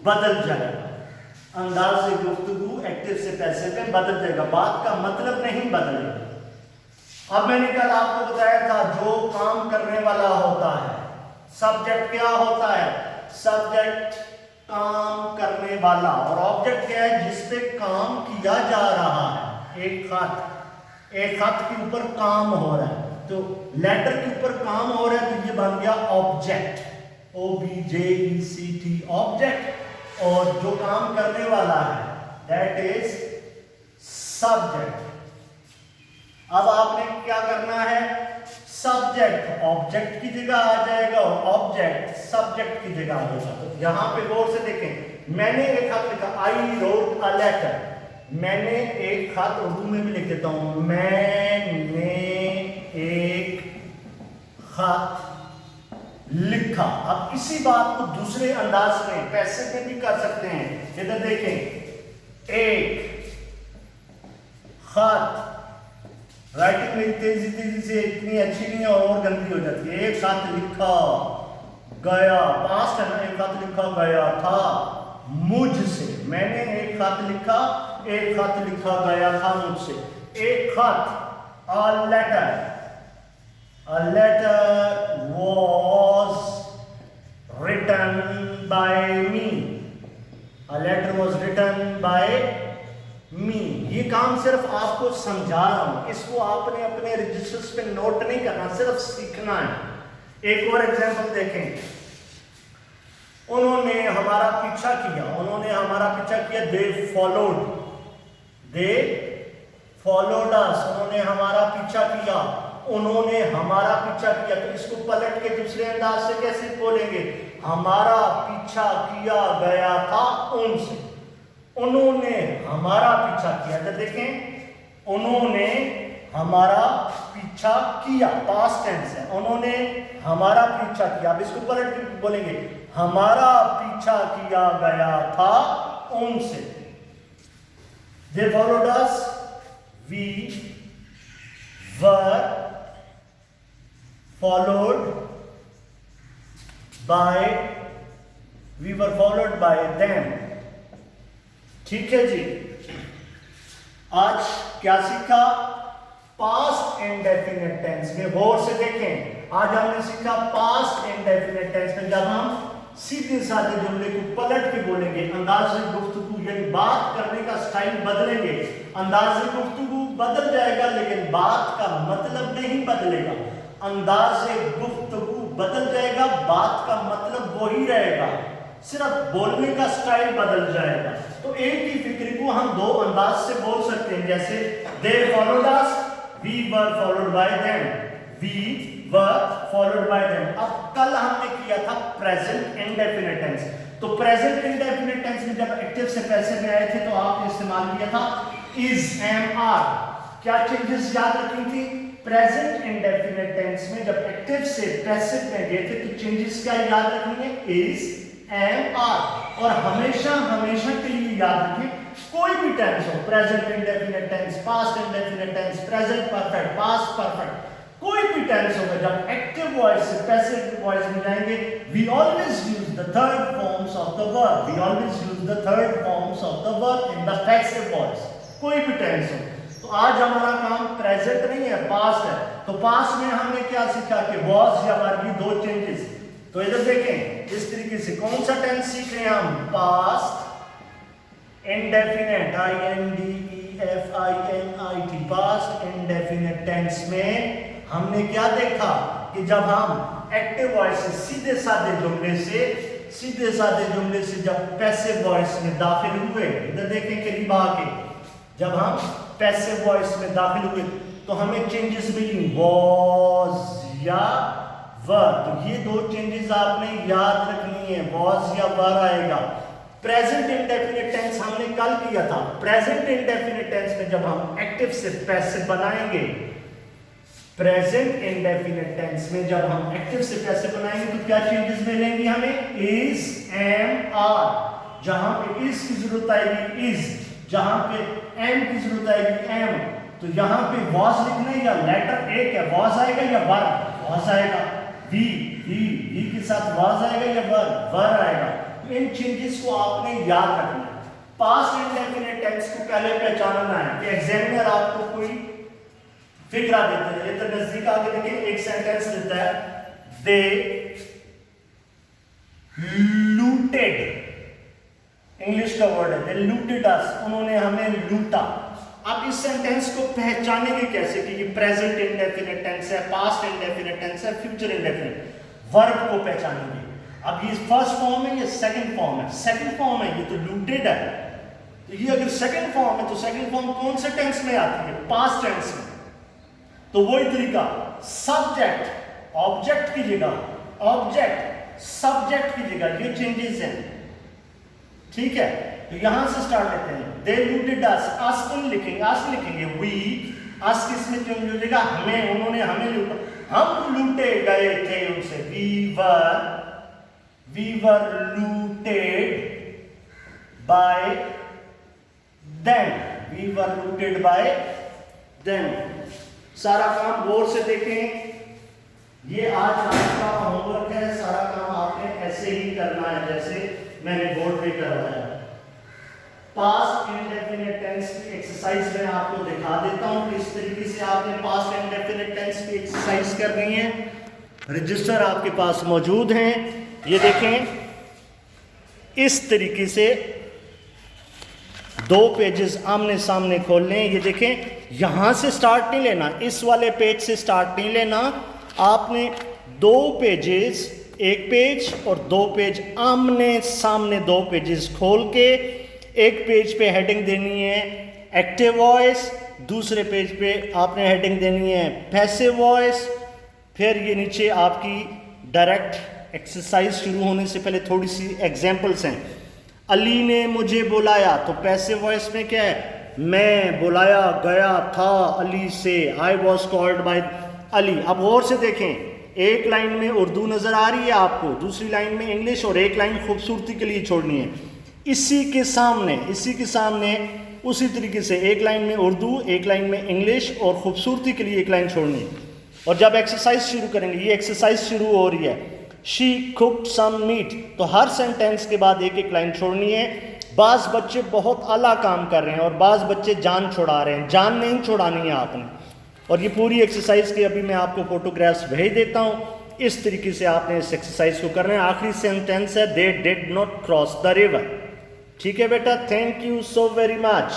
बदल जाएगा, अंदाज गुफ्तगू एक्टिव से पैसिव में बदल जाएगा, बात का मतलब नहीं बदलेगा। अब मैंने कल आपको बताया था जो काम करने वाला होता है, सब्जेक्ट क्या होता है, सब्जेक्ट काम करने वाला, और ऑब्जेक्ट क्या है जिसपे काम किया जा रहा है। एक खत के ऊपर काम हो रहा है, तो लेटर के ऊपर काम हो रहा है, तो ये बन गया ऑब्जेक्ट, OBJECT ऑब्जेक्ट, और जो काम करने वाला है दैट इज सब्जेक्ट। अब आपने क्या करना है, सब्जेक्ट ऑब्जेक्ट की जगह आ जाएगा और ऑब्जेक्ट सब्जेक्ट की जगह होगा। तो यहां पे गौर से देखें, मैंने एक खत लिखा, आई रोट अ लेटर, मैंने एक खत उर्दू में भी लिख देता हूं, मैंने एक खत लिखा। अब इसी बात को दूसरे अंदाज में पैसिव में भी कर सकते हैं। इधर देखें, एक खत, राइटिंग मेरी तेजी से इतनी अच्छी नहीं है और गंदी हो जाती है। एक खत लिखा गया, पास्ट है ना, एक खत लिखा गया था मुझसे, मैंने एक खत लिखा, एक खत लिखा गया था मुझसे। एक खत, a letter was written by me, a letter was written by me। ये काम सिर्फ आपको समझा रहा हूं, इसको आपने अपने रजिस्टर्स पे नोट नहीं करना, सिर्फ सीखना है। एक और एग्जांपल देखें, उन्होंने हमारा पीछा किया, उन्होंने हमारा पीछा किया, they followed us, उन्होंने हमारा पीछा किया, उन्होंने हमारा पीछा किया। तो इसको पलट के दूसरे अंदाज से कैसे बोलेंगे, हमारा पीछा किया गया था उनसे, उन्होंने हमारा पीछा किया। तो देखें, उन्होंने हमारा पीछा किया, पास्ट टेंस है, उन्होंने हमारा पीछा किया। अब इसको पलट के बोलेंगे, हमारा पीछा किया गया था उनसे। They followed us, we were followed by them। ठीक है जी, आज क्या सीखा, पास्ट इंडेफिनिट टेंस में। गौर से देखें, आज हमने सीखा पास्ट इंडेफिनिट टेंस में जब हम सीधे साधे जुमले को पलट के बोलेंगे, अंदाज़े गुफ्तगू यानी बात करने का स्टाइल बदलेंगे, अंदाज़े गुफ्तगू बदल जाएगा लेकिन बात का मतलब नहीं बदलेगा। अंदाज़े गुफ्तगू बदल जाएगा, बात का मतलब वही रहेगा, सिर्फ बोलने का स्टाइल बदल जाएगा। तो एक ही फिक्र को हम दो अंदाज से बोल सकते हैं, जैसे they followed us, we were followed by them, we were followed by them। अब कल हमने किया था प्रेजेंट इंडेफिनिट टेंस, तो प्रेजेंट इंडेफिनिट टेंस में जब एक्टिव से पैसिव में आए थे तो आपने इस्तेमाल किया था is, am, are। क्या चेंजेस याद रखी थी, प्रेजेंट इंडेफिनिट टेंस में जब एक्टिव से पैसिव में गए थे तो चेंजेस क्या याद रखेंगे, is, am, are। और हमेशा हमेशा के लिए याद रखें, कोई भी टेंस हो, present indefinite tense, past indefinite tense, present perfect, past perfect, कोई भी टेंस होगा, जब एक्टिव वॉइस से पैसिव वॉइस में जाएंगे, we always use the third forms of the verb, we always use the third forms of the verb in the passive voice, कोई भी tense हो। तो आज हमारा काम प्रेजेंट नहीं है, पास्ट है। तो पास्ट में हमने क्या सीखा कि was या were की दो चेंजेस। तो इधर देखें, इस तरीके से कौन सा टेंस सीख रहे हैं हम, past indefinite, INDEFINIT, past indefinite tense में हमने क्या देखा कि जब हम एक्टिव वॉइस से सीधे साधे जुमले से जब पैसिव वॉइस में दाखिल हुए, इधर देखें करीब आके, जब हम पैसिव वॉइस में दाखिल हुए तो हमें चेंजेस मिली, was या वर। तो ये दो चेंजेस आपने याद रखनी है, was या वर आएगा। प्रेजेंट इंडेफिनिट टेंस हमने कल किया था, प्रेजेंट इंडेफिनिट टेंस में जब हम एक्टिव से पैसिव बनाएंगे, प्रेजेंट इंडेफिनिट टेंस में जब हम एक्टिव से पैसिव बनाएंगे तो क्या चेंजेस मिलेंगी हमें, is, am, are। जहां पे is की जरूरत आएगी is, जहां पे am की जरूरत आएगी am। तो यहां पे was लिखना है या लेटर एक है, was आएगा या वर, was आएगा। we के साथ was आएगा या वर आएगा। तो इन चेंजेस को आपने याद रखना है। पास्ट इंडेफिनिट टेंस को पहले पहचानना है कि एग्जामिनर आपको कोई फिक्रा देता है। ये तो नजदीक आगे देखिए, एक सेंटेंस देता है, दे लूटेड, इंग्लिश का वर्ड है, दे लूटेड अस, उन्होंने हमें लूटा। अब इस सेंटेंस को पहचानेंगे कैसे कि ये प्रेजेंट इंडेफिनिट टेंस है, पास्ट इंडेफिनिट टेंस है, फ्यूचर इंडेफिनिट, वर्ब को पहचानेंगे। अब ये फर्स्ट फॉर्म है, ये सेकंड फॉर्म है। सेकंड फॉर्म है, ये तो लूटेड है, तो ये अगर सेकंड फॉर्म है तो सेकंड फॉर्म कौन से टेंस में आती है? पास्ट टेंस में। तो वही तरीका, सब्जेक्ट ऑब्जेक्ट की जगह, ऑब्जेक्ट सब्जेक्ट की जगह, ये चेंजेस हैं, ठीक है। तो यहां से स्टार्ट लेते हैं, दे लूटेड अस, अस को लिखेंगे, अस लिखेंगे, वी, अस किस में चेंज हो जाएगा? हमें, उन्होंने हमें लूटा, हम लूटे गए थे उनसे, we were looted by them, we were looted by them. सारा काम गौर से देखें, ये आज आपका होमवर्क है, सारा काम आपने ऐसे ही करना है जैसे मैंने बोर्ड पे करवाया। पास्ट इंडेफिनिट टेंस की एक्सरसाइज मैं आपको दिखा देता हूं किस तरीके से आपने पास्ट इंडेफिनिट टेंस की एक्सरसाइज करनी है। रजिस्टर आपके पास मौजूद हैं, ये देखें, इस तरीके से 2 पेजेस आमने सामने खोल लें। ये देखें, यहां से स्टार्ट नहीं लेना, इस वाले पेज से स्टार्ट नहीं लेना, आपने 2 पेजेस, एक पेज और 2 पेज आमने सामने 2 पेजेस खोल के, एक पेज पे हेडिंग देनी है एक्टिव वॉइस, दूसरे पेज पे आपने हेडिंग देनी है पैसिव वॉइस। फिर ये नीचे आपकी डायरेक्ट एक्सरसाइज शुरू होने से पहले थोड़ी सी एग्जांपल्स हैं। अली ने मुझे बुलाया, तो पैसिव वॉइस में क्या है? मैं बुलाया गया था अली से, I was called by Ali. अब गौर से देखें, एक लाइन में उर्दू नजर आ रही है आपको, दूसरी लाइन में इंग्लिश, और एक लाइन खूबसूरती के लिए छोड़नी है। इसी के सामने उसी तरीके से एक लाइन में उर्दू, एक लाइन में इंग्लिश, और खूबसूरती के लिए एक लाइन छोड़नी है। और जब एक्सरसाइज शुरू करेंगे, ये एक्सरसाइज शुरू हो रही है, शी कुक्ड सम मीट, तो हर सेंटेंस के बाद एक एक लाइन छोड़नी है। बाज़ बच्चे बहुत आला काम कर रहे हैं और बाज़ बच्चे जान छुड़ा रहे हैं, जान नहीं छुड़ानी है आपने। और ये पूरी एक्सरसाइज के अभी मैं आपको फोटोग्राफ्स भेज देता हूँ, इस तरीके से आपने इस एक्सरसाइज को करना है। आखिरी सेंटेंस है, they did not cross the river. ठीक है बेटा, thank you so very much.